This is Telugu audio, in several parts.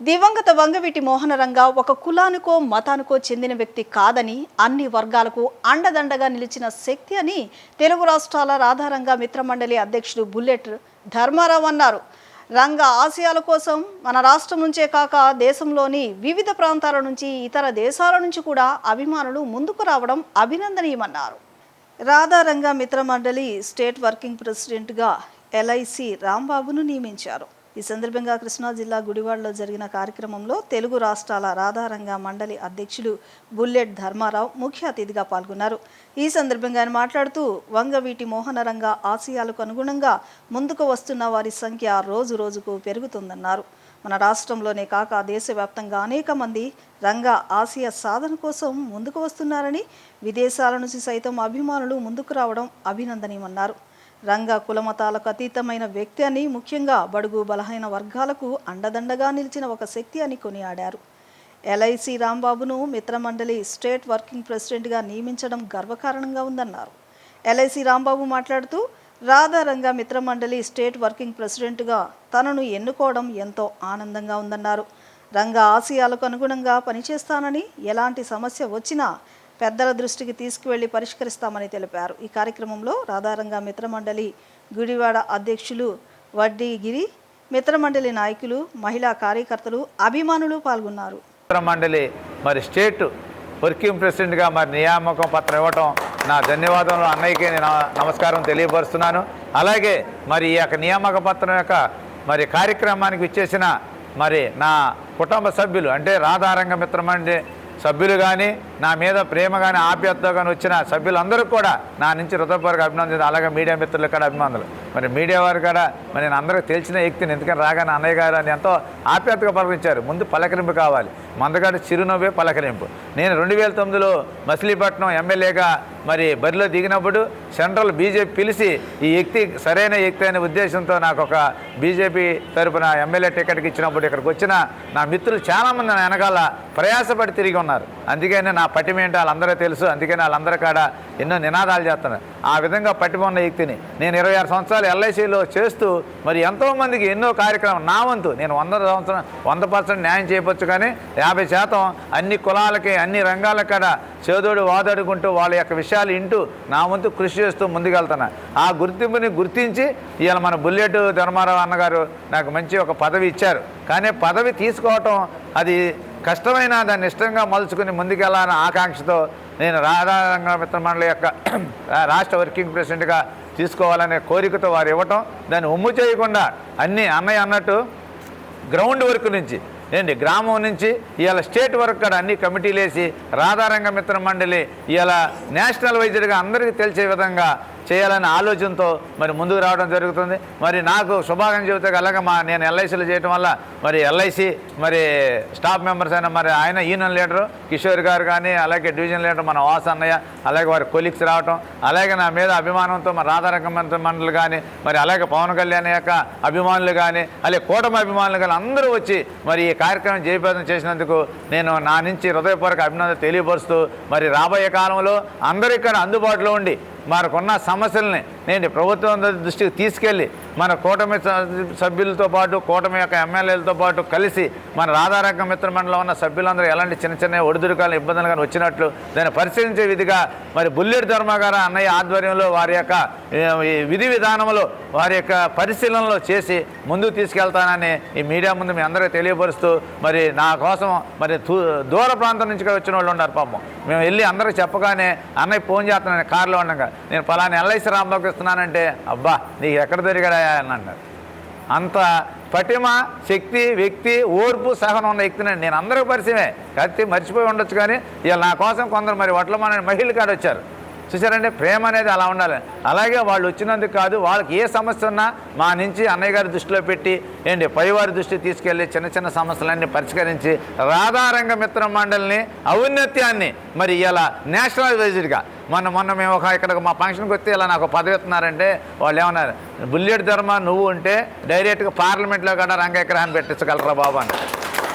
దివంగత వంగవీటి మోహనరంగ ఒక కులానికో మతానికో చెందిన వ్యక్తి కాదని అన్ని వర్గాలకు అండదండగా నిలిచిన శక్తి అని తెలుగు రాష్ట్రాల రాధారంగ మిత్రమండలి అధ్యక్షుడు బుల్లెట్ ధర్మారావు అన్నారు. రంగ ఆశయాల కోసం మన రాష్ట్రం నుంచే కాక దేశంలోని వివిధ ప్రాంతాల నుంచి ఇతర దేశాల నుంచి కూడా అభిమానులు ముందుకు రావడం అభినందనీయమన్నారు. రాధారంగ మిత్రమండలి స్టేట్ వర్కింగ్ ప్రెసిడెంట్గా ఎల్ఐసి రాంబాబును నియమించారు. ఈ సందర్భంగా కృష్ణా జిల్లా గుడివాడలో జరిగిన కార్యక్రమంలో తెలుగు రాష్ట్రాల రాధారంగ మండలి అధ్యక్షుడు బుల్లెట్ ధర్మారావు ముఖ్య అతిథిగా పాల్గొన్నారు. ఈ సందర్భంగా ఆయన మాట్లాడుతూ వంగవీటి మోహనరంగ ఆశయాలకు అనుగుణంగా ముందుకు వస్తున్న వారి సంఖ్య రోజు రోజుకు పెరుగుతుందన్నారు. మన రాష్ట్రంలోనే కాక దేశవ్యాప్తంగా అనేక మంది రంగ ఆశయ సాధన కోసం ముందుకు వస్తున్నారని, విదేశాల నుంచి సైతం అభిమానులు ముందుకు రావడం అభినందనీయమన్నారు. రంగ కులమతాలకు అతీతమైన వ్యక్తి అని, ముఖ్యంగా బడుగు బలహీన వర్గాలకు అండదండగా నిలిచిన ఒక శక్తి అని కొనియాడారు. ఎల్ఐసి రాంబాబును మిత్రమండలి స్టేట్ వర్కింగ్ ప్రెసిడెంట్గా నియమించడం గర్వకారణంగా ఉందన్నారు. ఎల్ఐసి రాంబాబు మాట్లాడుతూ రాధారంగ మిత్రమండలి స్టేట్ వర్కింగ్ ప్రెసిడెంట్గా తనను ఎన్నుకోవడం ఎంతో ఆనందంగా ఉందన్నారు. రంగ ఆశయాలకు అనుగుణంగా పనిచేస్తానని, ఎలాంటి సమస్య వచ్చినా పెద్దల దృష్టికి తీసుకువెళ్లి పరిష్కరిస్తామని తెలిపారు. ఈ కార్యక్రమంలో రాధారంగ మిత్రమండలి గుడివాడ అధ్యక్షులు వడ్డీగిరి, మిత్రమండలి నాయకులు, మహిళా కార్యకర్తలు, అభిమానులు పాల్గొన్నారు. మిత్రమండలి మరి స్టేట్ వర్కింగ్ ప్రెసిడెంట్గా మరి నియామకం పత్రం ఇవ్వటం నా ధన్యవాదాలు అన్నయ్యకి నేను నమస్కారం తెలియపరుస్తున్నాను. అలాగే మరి ఈ యొక్క నియామక పత్రం యొక్క మరి కార్యక్రమానికి ఇచ్చేసిన మరి నా కుటుంబ సభ్యులు అంటే రాధారంగ మిత్రమండలి సభ్యులు కానీ, నా మీద ప్రేమ కానీ ఆప్యాయతతో కానీ వచ్చిన సభ్యులందరూ కూడా నా నుంచి హృదయపూర్వక అభినందనలు. అలాగే మీడియా మిత్రులు కూడా అభినందనలు. మరి మీడియా వారు కూడా మరి నేను అందరికీ తెలిసిన వ్యక్తిని, ఎందుకని రాగానే అన్నయ్య గారు అని ఎంతో ఆప్యాయతగా పలకరించారు. ముందు పలకరింపు కావాలి, మందగాడి చిరునవ్వే పలకరింపు. నేను 2009లో మచిలీపట్నం ఎమ్మెల్యేగా మరి బరిలో దిగినప్పుడు సెంట్రల్ బీజేపీ పిలిచి ఈ వ్యక్తి సరైన వ్యక్తి అనే ఉద్దేశంతో నాకు ఒక బీజేపీ తరపున ఎమ్మెల్యే టికెట్కి ఇచ్చినప్పుడు ఇక్కడికి వచ్చిన నా మిత్రులు చాలామంది నా వెనకాల ప్రయాసపడి తిరిగి ఉన్నారు. అందుకనే నా పటిమ ఏంటో వాళ్ళందరూ తెలుసు. అందుకని వాళ్ళందరూ కాడ ఎన్నో నినాదాలు చేస్తున్నారు. ఆ విధంగా పటిమ ఉన్న వ్యక్తిని నేను 26 సంవత్సరాలు ఎల్ఐసిలో చేస్తూ మరి ఎంతోమందికి ఎన్నో కార్యక్రమం నా వంతు నేను 100% న్యాయం చేయవచ్చు, కానీ 50% అన్ని కులాలకి అన్ని రంగాల కాడ చేదోడు వాదోడుకుంటూ వాళ్ళ యొక్క విషయాలు వింటూ నా వంతు కృషి చేస్తూ ముందుకెళ్తున్నా. ఆ గుర్తింపుని గుర్తించి ఇవాళ మన బుల్లెట్ ధర్మారావు అన్నగారు నాకు మంచి ఒక పదవి ఇచ్చారు. కానీ పదవి తీసుకోవటం అది కష్టమైన దాన్ని ఇష్టంగా మలుచుకుని ముందుకెళ్ళాలన్న ఆకాంక్షతో నేను రాధారంగ మిత్రమండలి యొక్క రాష్ట్ర వర్కింగ్ ప్రెసిడెంట్గా తీసుకోవాలనే కోరికతో వారు ఇవ్వటం, దాన్ని ఒమ్ము చేయకుండా అన్నీ అన్నయ్య అన్నట్టు గ్రౌండ్ వర్క్ నుంచి ఏంటి గ్రామం నుంచి ఇవాళ స్టేట్ వర్క్ కూడా అన్ని కమిటీలు వేసి రాధారంగ మిత్రమండలి ఇవాళ నేషనల్ వైజ్గా అందరికీ తెలిసే విధంగా చేయాలనే ఆలోచనతో మరి ముందుకు రావడం జరుగుతుంది. మరి నాకు శుభాకాంక్షలు చెబుతాయి. అలాగే నేను ఎల్ఐసీలు చేయడం వల్ల మరి ఎల్ఐసి మరి స్టాఫ్ మెంబర్స్ అయినా మరి ఆయన యూనియన్ లీడరు కిషోర్ గారు కానీ, అలాగే డివిజన్ లీడర్ మన వాస్ అన్నయ్య, అలాగే వారి కొలీగ్స్ రావటం, అలాగే నా మీద అభిమానంతో మరి రాధారంగ మండలి కానీ, మరి అలాగే పవన్ కళ్యాణ్ యొక్క అభిమానులు కానీ, అలాగే కూటమి అభిమానులు కానీ అందరూ వచ్చి మరి ఈ కార్యక్రమం జయప్రదం చేసినందుకు నేను నా నుంచి హృదయపూర్వక అభినందన తెలియపరుస్తూ మరి రాబోయే కాలంలో అందరూ ఇక్కడ అందుబాటులో ఉండి మనకున్న సమస్యల్ని నేను ప్రభుత్వం దృష్టికి తీసుకెళ్ళి మన కూటమి సభ్యులతో పాటు కూటమి యొక్క ఎమ్మెల్యేలతో పాటు కలిసి మన రాధారంగ మిత్రమండలిలో ఉన్న సభ్యులందరూ ఎలాంటి చిన్న చిన్న ఒడిదుడుకాలు ఇబ్బందులు కానీ వచ్చినట్లు దాన్ని పరిశీలించే విధిగా మరి బుల్లెట్ ధర్మాగారు అన్నయ్య ఆధ్వర్యంలో వారి యొక్క విధి విధానంలో వారి యొక్క పరిశీలనలో చేసి ముందుకు తీసుకెళ్తానని ఈ మీడియా ముందు మీ అందరికీ తెలియపరుస్తూ మరి నా కోసం మరి దూర ప్రాంతం నుంచి వచ్చిన వాళ్ళు ఉన్నారు. పాపం మేము వెళ్ళి అందరికీ చెప్పగానే అన్నయ్య ఫోన్ చేస్తున్నాను కారులో ఉండగా, నేను పలానా ఎల్ఐసి రాంబాబుకి ఇస్తున్నానంటే అబ్బా నీకు ఎక్కడ దొరికాడా అని అన్నారు. అంత పటిమ శక్తి వ్యక్తి ఓర్పు సహనం ఉన్న వ్యక్తిని నేను అందరికీ పరిచయమే, కత్తి మర్చిపోయి ఉండొచ్చు. కానీ ఇవాళ నా కోసం కొందరు మరి వడ్లమాన మహిళలు కాడ వచ్చారు. చూసారంటే ప్రేమ అనేది అలా ఉండాలి. అలాగే వాళ్ళు వచ్చినందుకు కాదు, వాళ్ళకి ఏ సమస్య ఉన్నా మా నుంచి అన్నయ్య గారి దృష్టిలో పెట్టి ఏంటి పైవారి దృష్టికి తీసుకెళ్ళి చిన్న చిన్న సమస్యలన్నీ పరిష్కరించి రాధారంగ మిత్రమండలిని ఔన్నత్యాన్ని మరి ఇలా నేషనల్ వైజ్గా మొన్న మేము ఇక్కడ మా ఫంక్షన్కి వస్తే ఇలా నాకు పదవి ఇస్తున్నారంటే వాళ్ళు ఏమన్నారు, బుల్లెట్ ధర్మ నువ్వు ఉంటే డైరెక్ట్గా పార్లమెంట్లో కూడా రంగవిగ్రహాన్ని పెట్టించగలరా బాబు అని.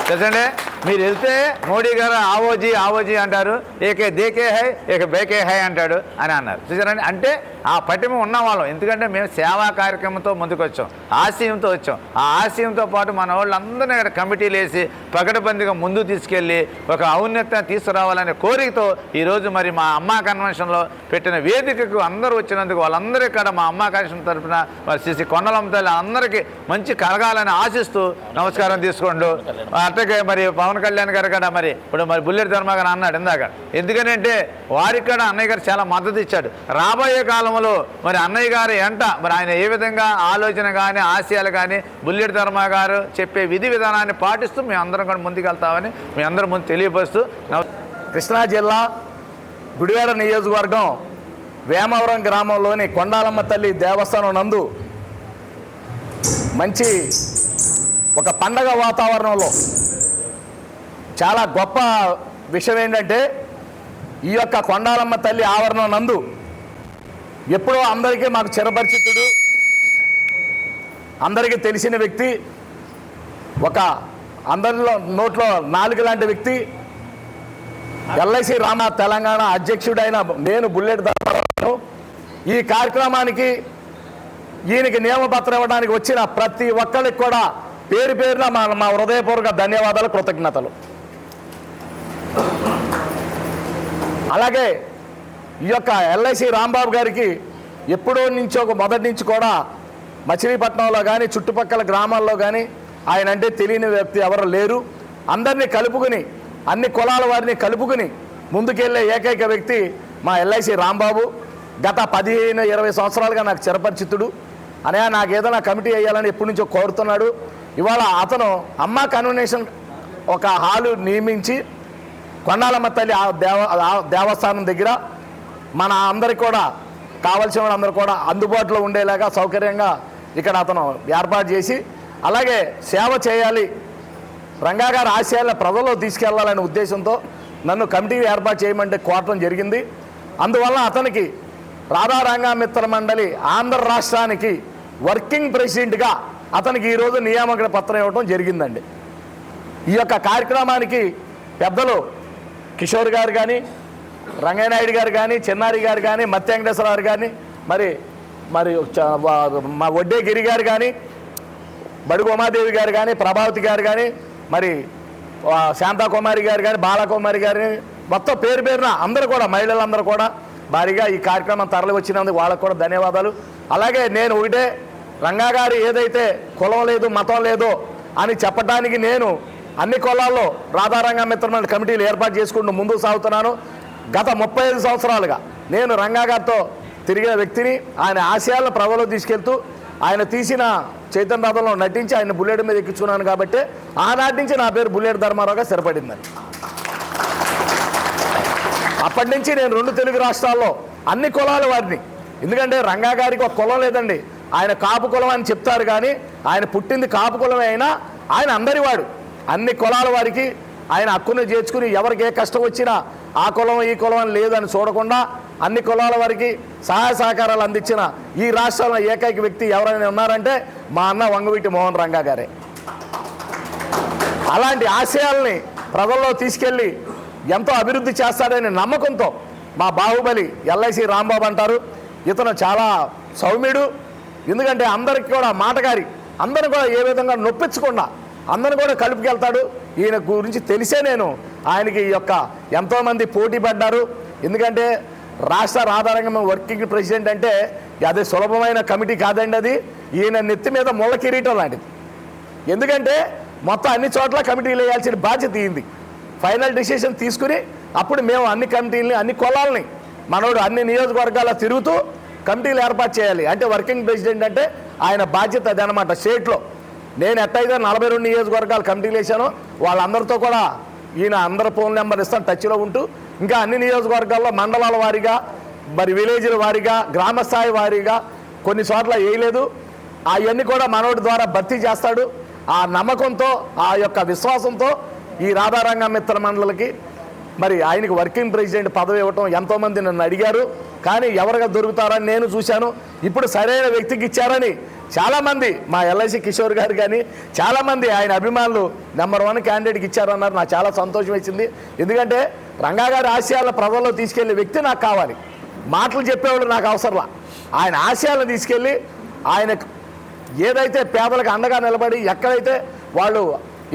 తెలుసండి, మీరు వెళ్తే మోడీ గారు ఆవోజీ ఆవోజీ అంటారు, ఏకే దేకే హై ఏక బేకే హై అంటాడు అని అన్నారు. చూసారండి, అంటే ఆ పటిమ ఉన్నవాళ్ళం. ఎందుకంటే మేము సేవా కార్యక్రమంతో ముందుకు వచ్చాం, ఆశయంతో వచ్చాం. ఆ ఆశయంతో పాటు మన వాళ్ళందరినీ ఇక్కడ కమిటీలు వేసి పకడ్బందీగా ముందు తీసుకెళ్ళి ఒక ఔన్నత్యం తీసుకురావాలనే కోరికతో ఈరోజు మరి మా అమ్మా కన్వెన్షన్లో పెట్టిన వేదికకు అందరూ వచ్చినందుకు వాళ్ళందరూ ఇక్కడ మా అమ్మా కన్వెన్షన్ తరఫున మరి శ్రీ కొండలమ్మ తల్లి అందరికీ మంచి కలగాలని ఆశిస్తూ నమస్కారం తీసుకోండు. అట్లాగే మరి పవన్ కళ్యాణ్ గారు కూడా మరి ఇప్పుడు మరి బుల్లెట్ ధర్మ గారు అన్నాడు ఇందాక, ఎందుకంటే వారికి కూడా అన్నయ్య గారు చాలా మద్దతు ఇచ్చాడు. రాబోయే కాలంలో మరి అన్నయ్య గారు ఎంట మరి ఆయన ఏ విధంగా ఆలోచన కానీ ఆశయాలు కానీ బుల్లెట్ ధర్మ గారు చెప్పే విధి విధానాన్ని పాటిస్తూ మేము అందరం కూడా ముందుకెళ్తామని మీ అందరం ముందు తెలియపరుస్తూ. కృష్ణా జిల్లా గుడివాడ నియోజకవర్గం వేమవరం గ్రామంలోని కొండాలమ్మ తల్లి దేవస్థానం నందు మంచి ఒక పండగ వాతావరణంలో చాలా గొప్ప విషయం ఏంటంటే, ఈ యొక్క కొండాలమ్మ తల్లి ఆవరణం నందు ఎప్పుడో అందరికీ మాకు చిరపరిచితుడు, అందరికీ తెలిసిన వ్యక్తి, ఒక అందరిలో నోట్లో నాలుగు లాంటి వ్యక్తి, ఎల్ఐసి రామ తెలంగాణ అధ్యక్షుడైన నేను బుల్లెట్ ధర్మారావు. ఈ కార్యక్రమానికి ఈయనకి నియమపత్రం ఇవ్వడానికి వచ్చిన ప్రతి ఒక్కరికి కూడా పేరు పేరున మా హృదయపూర్వక ధన్యవాదాలు, కృతజ్ఞతలు. అలాగే ఈ యొక్క ఎల్ఐసి రాంబాబు గారికి ఎప్పుడో నుంచో మొదటి నుంచి కూడా మచిలీపట్నంలో కానీ చుట్టుపక్కల గ్రామాల్లో కానీ ఆయన అంటే తెలియని వ్యక్తి ఎవరు లేరు. అందరినీ కలుపుకుని అన్ని కులాల వారిని కలుపుకుని ముందుకెళ్ళే ఏకైక వ్యక్తి మా ఎల్ఐసి రాంబాబు. గత 15-20 సంవత్సరాలుగా నాకు చిరపరిచితుడు. అనయా నాకు ఏదైనా కమిటీ వేయాలని ఎప్పటి నుంచో కోరుతున్నాడు. ఇవాళ అతను అమ్మా కన్వెన్షన్ ఒక హాలు నియమించి కొండాలమ్మ తల్లి దేవస్థానం దగ్గర మన అందరికి కూడా కావలసిన వాళ్ళందరూ కూడా అందుబాటులో ఉండేలాగా సౌకర్యంగా ఇక్కడ అతను ఏర్పాటు చేసి, అలాగే సేవ చేయాలి, రంగా గారి ఆశయాలను ప్రజల్లో తీసుకెళ్లాలనే ఉద్దేశంతో నన్ను కమిటీ ఏర్పాటు చేయమంటే కోరటం జరిగింది. అందువల్ల అతనికి రాధారంగా మిత్ర మండలి ఆంధ్ర రాష్ట్రానికి వర్కింగ్ ప్రెసిడెంట్గా అతనికి ఈరోజు నియామక పత్రం ఇవ్వడం జరిగిందండి. ఈ యొక్క కార్యక్రమానికి పెద్దలు కిషోర్ గారు కానీ, రంగనాయుడు గారు కానీ, చిన్నారి గారు కానీ, మత్తి వెంకటేశ్వర గారు కానీ, మరి మా వడ్డే గిరి గారు కానీ, బడుగు ఉమాదేవి గారు కానీ, ప్రభావతి గారు కానీ, మరి శాంతాకుమారి గారు కానీ, బాలకుమారి గారు, మొత్తం పేరు పేరున అందరూ కూడా మహిళలందరూ కూడా భారీగా ఈ కార్యక్రమం తరలి వచ్చినందుకు వాళ్ళకు కూడా ధన్యవాదాలు. అలాగే నేను ఒకటే, రంగా గారు ఏదైతే కులం లేదు మతం లేదో అని చెప్పడానికి నేను అన్ని కులాల్లో రాధారంగా మిత్రమండలి కమిటీలు ఏర్పాటు చేసుకుంటూ ముందుకు సాగుతున్నాను. గత 35 సంవత్సరాలుగా నేను రంగా గారితో తిరిగిన వ్యక్తిని. ఆయన ఆశయాలను ప్రజల్లో తీసుకెళ్తూ ఆయన తీసిన చైతన్య రథంలో నటించి ఆయన బుల్లెట్ మీద ఎక్కించుకున్నాను కాబట్టి ఆనాటి నుంచి నా పేరు బుల్లెట్ ధర్మారావుగా స్థిరపడిందని. అప్పటి నుంచి నేను 2 తెలుగు రాష్ట్రాల్లో అన్ని కులాల వారిని, ఎందుకంటే రంగా గారికి ఒక కులం లేదండి, ఆయన కాపు కులం అని చెప్తారు కానీ ఆయన పుట్టింది కాపు కులమే అయినా ఆయన అందరివాడు. అన్ని కులాల వారికి ఆయన హక్కును చేర్చుకుని ఎవరికి ఏ కష్టం వచ్చినా ఆ కులం ఈ కులం అని లేదని చూడకుండా అన్ని కులాల వారికి సహాయ సహకారాలు అందించిన ఈ రాష్ట్రంలో ఏకైక వ్యక్తి ఎవరైనా ఉన్నారంటే మా అన్న వంగవీటి మోహన్ రంగా గారే. అలాంటి ఆశయాల్ని ప్రజల్లో తీసుకెళ్ళి ఎంతో అభివృద్ధి చేస్తాడనే నమ్మకంతో మా బాహుబలి ఎల్ఐసి రాంబాబు అంటారు. ఇతను చాలా సౌమ్యుడు, ఎందుకంటే అందరికి కూడా మాటగారి, అందరిని కూడా ఏ విధంగా నొప్పించకుండా అందరిని కూడా కలుపుకెళ్తాడు. ఈయన గురించి తెలిసే నేను ఆయనకి ఈ యొక్క ఎంతోమంది పోటీ పడ్డారు. ఎందుకంటే రాష్ట్ర రాధారంగం వర్కింగ్ ప్రెసిడెంట్ అంటే అది సులభమైన కమిటీ కాదండి, అది ఈయన నెత్తి మీద ముళ్ళ కిరీటం లాంటిది. ఎందుకంటే మొత్తం అన్ని చోట్ల కమిటీలు వేయాల్సిన బాధ్యత ఇయ్యింది. ఫైనల్ డిసిషన్ తీసుకుని అప్పుడు మేము అన్ని కమిటీలని అన్ని కులాలని మనోడు అన్ని నియోజకవర్గాల్లో తిరుగుతూ కమిటీలు ఏర్పాటు చేయాలి. అంటే వర్కింగ్ ప్రెసిడెంట్ అంటే ఆయన బాధ్యత అది అనమాట. స్టేట్లో నేను ఎట్టయితే 42 నియోజకవర్గాలు కమిటీలు వేసానో వాళ్ళందరితో కూడా ఈయన అందరి ఫోన్ నెంబర్ ఇస్తాను, టచ్లో ఉంటూ ఇంకా అన్ని నియోజకవర్గాల్లో మండలాల వారీగా మరి విలేజ్ల వారీగా గ్రామ స్థాయి వారీగా కొన్ని చోట్ల వేయలేదు, అవన్నీ కూడా మనోడి ద్వారా భర్తీ చేస్తాడు. ఆ నమ్మకంతో ఆ యొక్క విశ్వాసంతో ఈ రాధారంగ మిత్ర మండలికి మరి ఆయనకి వర్కింగ్ ప్రెసిడెంట్ పదవి ఇవ్వటం ఎంతోమంది నన్ను అడిగారు, కానీ ఎవరుగా దొరుకుతారని నేను చూశాను. ఇప్పుడు సరైన వ్యక్తికి ఇచ్చారని చాలామంది మా ఎల్ఐసి కిషోర్ గారు కానీ చాలామంది ఆయన అభిమానులు నెంబర్ 1 క్యాండిడేట్కి ఇచ్చారన్నారు. నాకు చాలా సంతోషం వచ్చింది. ఎందుకంటే రంగా గారి ఆశయాల ప్రజల్లో తీసుకెళ్లే వ్యక్తి నాకు కావాలి, మాటలు చెప్పేవాళ్ళు నాకు అవసరంలా. ఆయన ఆశయాలను తీసుకెళ్ళి ఆయన ఏదైతే పేదలకు అండగా నిలబడి ఎక్కడైతే వాళ్ళు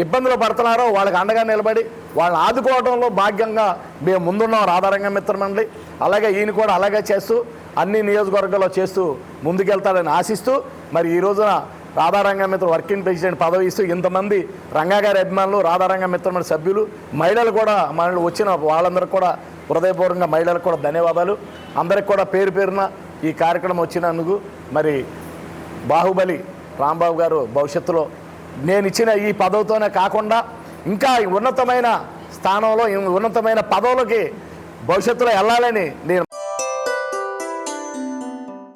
ఇబ్బందులు పడుతున్నారో వాళ్ళకి అండగా నిలబడి వాళ్ళని ఆదుకోవడంలో భాగ్యంగా మేము ముందున్నాం రాధారంగ మిత్రమండలి. అలాగే ఈయన కూడా అలాగే చేస్తూ అన్ని నియోజకవర్గాల్లో చేస్తూ ముందుకెళ్తాడని ఆశిస్తూ మరి ఈ రోజున రాధారంగ మిత్ర వర్కింగ్ ప్రెసిడెంట్ పదవి ఇస్తూ ఇంతమంది రంగాగారి అభిమానులు రాధారంగ మిత్రమండలి సభ్యులు మహిళలు కూడా మనల్ని వచ్చిన వాళ్ళందరికీ కూడా హృదయపూర్వకంగా మహిళలకు కూడా ధన్యవాదాలు. అందరికి కూడా పేరు పేరున ఈ కార్యక్రమం వచ్చినందుకు మరి బాహుబలి రాంబాబు గారు భవిష్యత్తులో నేను ఇచ్చిన ఈ పదవితోనే కాకుండా ఇంకా ఉన్నతమైన స్థానంలో ఉన్నతమైన పదవులకి భవిష్యత్తులో వెళ్ళాలని నేను